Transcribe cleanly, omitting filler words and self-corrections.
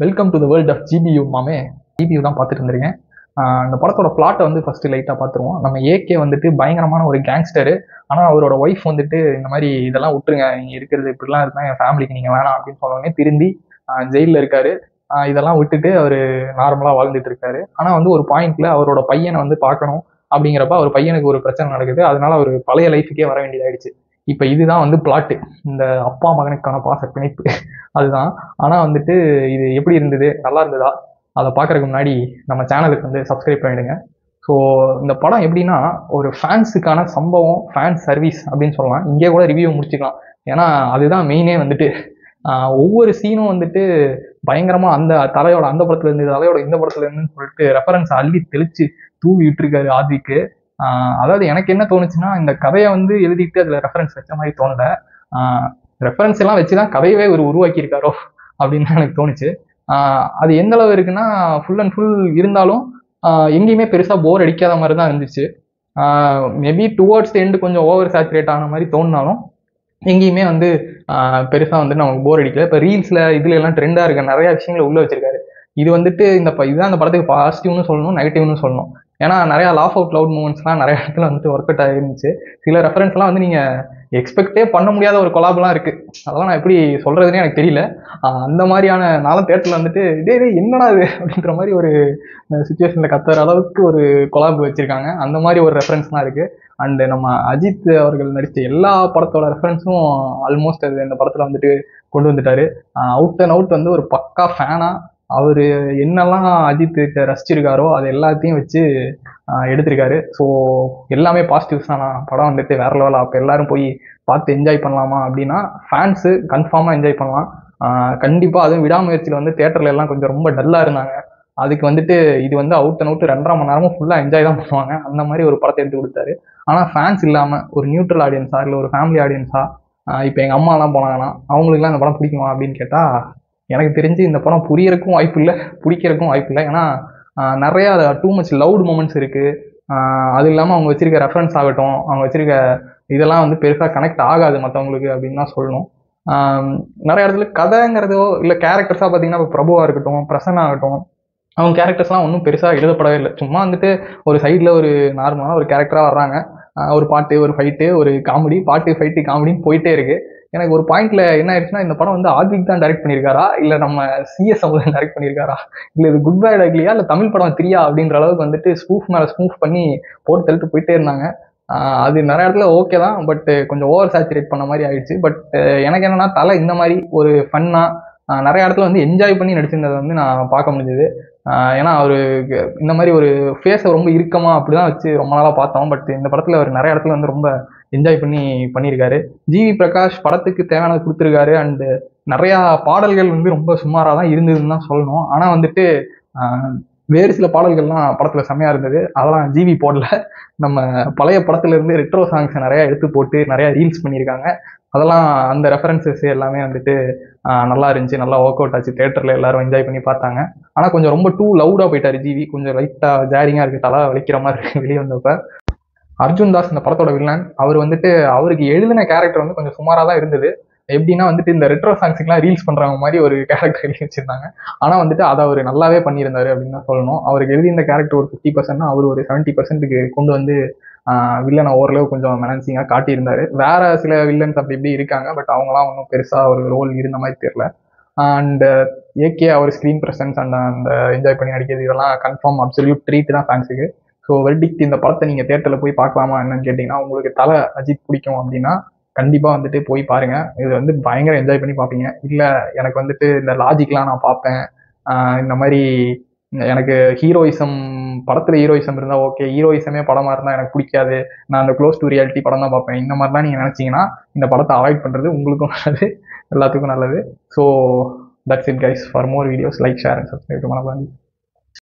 Welcome to the world of GPU மாமே. GPU தான் பார்த்துட்டு இருந்திருக்கேன். இந்த படத்தோட பிளாட்டை வந்து ஃபர்ஸ்ட் லைட்டாக பார்த்துருவோம். நம்ம ஏகே வந்துட்டு பயங்கரமான ஒரு கேங்ஸ்டரு. ஆனால் அவரோட ஒய்ஃப் வந்துட்டு இந்த மாதிரி இதெல்லாம் விட்டுருங்க, நீங்கள் இருக்கிறது இப்படிலாம் இருந்தால் என் ஃபேமிலிக்கு நீங்கள் வேணாம் அப்படின்னு சொன்னோடனே திரும்பி ஜெயிலில் இருக்காரு. இதெல்லாம் விட்டுட்டு அவர் நார்மலாக வாழ்ந்துட்டு இருக்காரு. ஆனால் வந்து ஒரு பாயிண்ட்ல அவரோட பையனை வந்து பார்க்கணும் அப்படிங்கிறப்ப அவர் பையனுக்கு ஒரு பிரச்சனை நடக்குது. அதனால அவர் பழைய லைஃபுக்கே வர வேண்டியதாயிடுச்சு. இப்போ இதுதான் வந்து பிளாட்டு, இந்த அப்பா மகனுக்கான பாச பிணைப்பு அதுதான். ஆனால் வந்துட்டு இது எப்படி இருந்தது, நல்லா இருந்ததா, அதை பார்க்கறதுக்கு முன்னாடி நம்ம சேனலுக்கு வந்து சப்ஸ்கிரைப் பண்ணிடுங்க. ஸோ இந்த படம் எப்படின்னா ஒரு ஃபேன்ஸுக்கான சம்பவம், ஃபேன்ஸ் சர்வீஸ் அப்படின்னு சொல்லலாம். இங்கே கூட ரிவ்யூ முடிச்சுக்கலாம். ஏன்னா அதுதான் மெயினே வந்துட்டு. ஒவ்வொரு சீனும் வந்துட்டு பயங்கரமாக அந்த தலையோட அந்த படத்துல இருந்து தலையோட இந்த படத்துல இருந்துன்னு சொல்லிட்டு ரெஃபரன்ஸ் அள்ளி தெளிச்சு தூவி விட்டுருக்காரு ஆத்விக்கு. அதாவது எனக்கு என்ன தோணுச்சுன்னா, இந்த கதையை வந்து எழுதிட்டு அதில் ரெஃபரன்ஸ் வச்ச மாதிரி தோணல. ரெஃபரன்ஸ் எல்லாம் வச்சுதான் கதையவே ஒரு உருவாக்கியிருக்காரோ அப்படின்னு எனக்கு தோணுச்சு. அது எந்த அளவு இருக்குன்னா, ஃபுல் அண்ட் ஃபுல் இருந்தாலும் எங்கேயுமே பெருசாக போர் அடிக்காத மாதிரி தான் இருந்துச்சு. மேபி டுவர்ட்ஸ் எண்டு கொஞ்சம் ஓவர் சேச்சுரேட் ஆன மாதிரி தோணினாலும் எங்கேயுமே வந்து பெருசாக வந்து நமக்கு போர் அடிக்கல. இப்போ ரீல்ஸில் இதுல எல்லாம் ட்ரெண்டாக இருக்க நிறைய விஷயங்களை உள்ள வச்சிருக்காரு. இது வந்துட்டு இதுதான் இந்த படத்துக்கு பாசிட்டிவ்னு சொல்லணும், நெகட்டிவ்னு சொல்லணும். ஏன்னா நிறையா லாஃப் அவுட் லவுட் மூமெண்ட்ஸ்லாம் நிறைய இடத்துல வந்துட்டு ஒர்க் அவுட் ஆகிருந்துச்சு. சில ரெஃபரன்ஸ்லாம் வந்து நீங்கள் எக்ஸ்பெக்டே பண்ண முடியாத ஒரு கொலாபெலாம் இருக்குது. அதெல்லாம் நான் எப்படி சொல்கிறதுனே எனக்கு தெரியல. அந்த மாதிரியான நாளும் தேட்டரில் வந்துட்டு டே என்னடா இது அப்படின்ற மாதிரி ஒரு சுச்சுவேஷனில் கத்துற அளவுக்கு ஒரு கொலாப் வச்சுருக்காங்க. அந்த மாதிரி ஒரு ரெஃபரன்ஸ்லாம் இருக்குது. அண்டு நம்ம அஜித் அவர்கள் நடித்த எல்லா படத்தோட ரெஃபரன்ஸும் ஆல்மோஸ்ட் அது இந்த படத்தில் வந்துட்டு கொண்டு வந்துட்டாரு. அவுட் அண்ட் அவுட் வந்து ஒரு பக்கா ஃபேனாக அவர் என்னெல்லாம் அஜித் ரசிச்சிருக்காரோ அது எல்லாத்தையும் வச்சு எடுத்திருக்காரு. ஸோ எல்லாமே பாசிட்டிவ்ஸ் தான். படம் வந்துட்டு வேற லெவலில். அப்போ எல்லாரும் போய் பார்த்து என்ஜாய் பண்ணலாமா அப்படின்னா ஃபேன்ஸு கன்ஃபார்மாக என்ஜாய் பண்ணலாம். கண்டிப்பாக. அதுவும் விடாமுயற்சியில் வந்து தேட்டரில் எல்லாம் கொஞ்சம் ரொம்ப டல்லாக இருந்தாங்க. அதுக்கு வந்துட்டு இது வந்து அவுட் அண்ட் அவுட் 2.5 மணி நேரமும் ஃபுல்லாக என்ஜாய் தான் பண்ணுவாங்க. அந்த மாதிரி ஒரு படத்தை எடுத்து கொடுத்தாரு. ஆனால் ஃபேன்ஸ் இல்லாமல் ஒரு நியூட்ரல் ஆடியன்ஸா இல்லை ஒரு ஃபேமிலி ஆடியன்ஸா, இப்போ எங்கள் அம்மாலாம் போனாங்கன்னா அவங்களுக்குலாம் இந்த படம் பிடிக்குமா அப்படின்னு கேட்டால் எனக்கு தெரிஞ்சு இந்த படம் புரியறதுக்கும் வாய்ப்பு இல்லை, பிடிக்கிறதுக்கும் வாய்ப்பு இல்லை. ஏன்னா நிறையா டூ மச் லவுட் மூமெண்ட்ஸ் இருக்குது. அது இல்லாமல் அவங்க வச்சிருக்க ரெஃபரன்ஸ் ஆகட்டும், அவங்க வச்சிருக்க இதெல்லாம் வந்து பெருசாக கனெக்ட் ஆகாது மற்றவங்களுக்கு அப்படின்னு தான் சொல்லணும். நிறைய இடத்துல கதைங்கிறதோ இல்லை கேரக்டர்ஸாக பார்த்தீங்கன்னா இப்போ பிரபுவாக இருக்கட்டும், பிரசன்னா ஆகட்டும், அவங்க கேரக்டர்ஸ்லாம் ஒன்றும் பெருசாக எழுதப்படவே இல்லை. சும்மா வந்துட்டு ஒரு சைடில் ஒரு நார்மலான ஒரு கேரக்டராக வர்றாங்க. ஒரு பாட்டு, ஒரு ஃபைட்டு, ஒரு காமெடி, பாட்டு ஃபைட்டு காமெடின்னு போயிட்டே இருக்கு. எனக்கு ஒரு பாயிண்ட்ல என்ன ஆயிடுச்சுன்னா, இந்த படம் வந்து ஆத்விக் தான் டைரக்ட் பண்ணியிருக்காரா, இல்லை நம்ம சிஎஸ் அவங்க டைரக்ட் பண்ணியிருக்காரா, இல்லை இது குட் பேட் அக்லியா, இல்லை தமிழ் படம் திரியா அப்படின்ற அளவுக்கு வந்துட்டு ஸ்பூஃப் மேலே ஸ்பூஃப் பண்ணி போட்டு தள்ளிட்டு போயிட்டே இருந்தாங்க. அது நிறைய இடத்துல ஓகே தான், பட் கொஞ்சம் ஓவர் சேச்சுரேட் பண்ண மாதிரி ஆயிடுச்சு. பட் எனக்கு என்னன்னா, தலை இந்த மாதிரி ஒரு ஃபன்னாக நிறைய இடத்துல வந்து என்ஜாய் பண்ணி நடிச்சிருந்ததை வந்து நான் பார்க்க முடிஞ்சது. ஏன்னா அவர் இந்த மாதிரி ஒரு ஃபேஸை ரொம்ப இறுக்கமா அப்படிதான் வச்சு ரொம்ப நாளாக பார்த்தோம். பட் இந்த படத்தில் அவர் நிறைய இடத்துல வந்து ரொம்ப என்ஜாய் பண்ணியிருக்காரு. ஜிவி பிரகாஷ் படத்துக்கு தேவையானது கொடுத்துருக்காரு. அண்டு நிறையா பாடல்கள் வந்து ரொம்ப சுமாராக தான் இருந்ததுன்னு தான் சொல்லணும். ஆனால் வந்துட்டு வேறு சில பாடல்கள்லாம் படத்தில் செம்மையாக இருந்தது. அதெல்லாம் ஜிவி போடல. நம்ம பழைய படத்துலேருந்து ரெட்ரோ சாங்ஸை நிறையா எடுத்து போட்டு நிறையா ரீல்ஸ் பண்ணியிருக்காங்க. அதெல்லாம் அந்த ரெஃபரன்சஸ் எல்லாமே வந்துட்டு நல்லா இருந்துச்சு, நல்லா ஒர்க் அவுட் ஆச்சு. தேட்டரில் எல்லாரும் என்ஜாய் பண்ணி பார்த்தாங்க. ஆனால் கொஞ்சம் ரொம்ப டூ லவுடாக போயிட்டார் ஜிவி. கொஞ்சம் லைட்டாக ஜாரிங்காக இருக்குது, தலை வலிக்கிற மாதிரி இருக்குது வெளியே வந்தப்போ. அர்ஜுன் தாஸ் இந்த படத்தோட வில்லன். அவர் வந்துட்டு அவருக்கு எழுதின கேரக்டர் வந்து கொஞ்சம் சுமாராக தான் இருந்தது. எப்படின்னா வந்துட்டு இந்த ரெட்ரோ சாங்ஸுக்குலாம் ரீல்ஸ் பண்ணுறவங்க மாதிரி ஒரு கேரக்டர் எழுதி வச்சிருந்தாங்க. ஆனால் வந்துட்டு அதை அவர் நல்லாவே பண்ணியிருந்தாரு அப்படின்னு தான் சொல்லணும். அவருக்கு எழுதி இந்த கேரக்டர் ஒரு 50%, அவர் ஒரு 70%க்கு கொண்டு வந்து வில்லனை ஓரளவு கொஞ்சம் மெனன்சிங்காக காட்டியிருந்தாரு. வேற சில வில்லன்ஸ் அப்படி இப்படி இருக்காங்க, பட் அவங்களாம் ஒன்றும் பெருசாக ஒரு ரோல் இருந்த மாதிரி தெரியல. அண்ட் ஏகே அவர் ஸ்க்ரீன் ப்ரெசன்ஸ் அண்ட் அந்த என்ஜாய் பண்ணி நடிக்கிறது இதெல்லாம் கன்ஃபார்ம் அப்சல்யூட் ட்ரீட் தான் ஃபேன்ஸுக்கு. ஸோ வெர்டிக்ட், இந்த படத்தை நீங்கள் தேட்டரில் போய் பார்க்கலாமா என்னன்னு கேட்டிங்கன்னா, உங்களுக்கு தலை அஜித் பிடிக்கும் அப்படின்னா கண்டிப்பாக வந்துட்டு போய் பாருங்கள். இது வந்து பயங்கர என்ஜாய் பண்ணி பார்ப்பீங்க. இல்லை எனக்கு வந்துட்டு இந்த லாஜிக்லாம் நான் பார்ப்பேன், இந்த மாதிரி எனக்கு ஹீரோயிசம் படத்தில் ஹீரோயிசம் இருந்தால் ஓகே, ஹீரோயிசமே படமாக இருந்தால் எனக்கு பிடிக்காது, நான் அந்த க்ளோஸ் டு ரியாலிட்டி படம் தான் பார்ப்பேன், இந்த மாதிரிலாம் நீங்கள் நினச்சிங்கன்னா இந்த படத்தை அவாய்ட் பண்ணுறது உங்களுக்கும் நல்லது, எல்லாத்துக்கும் நல்லது. So that's it guys. For more videos like, share and subscribe.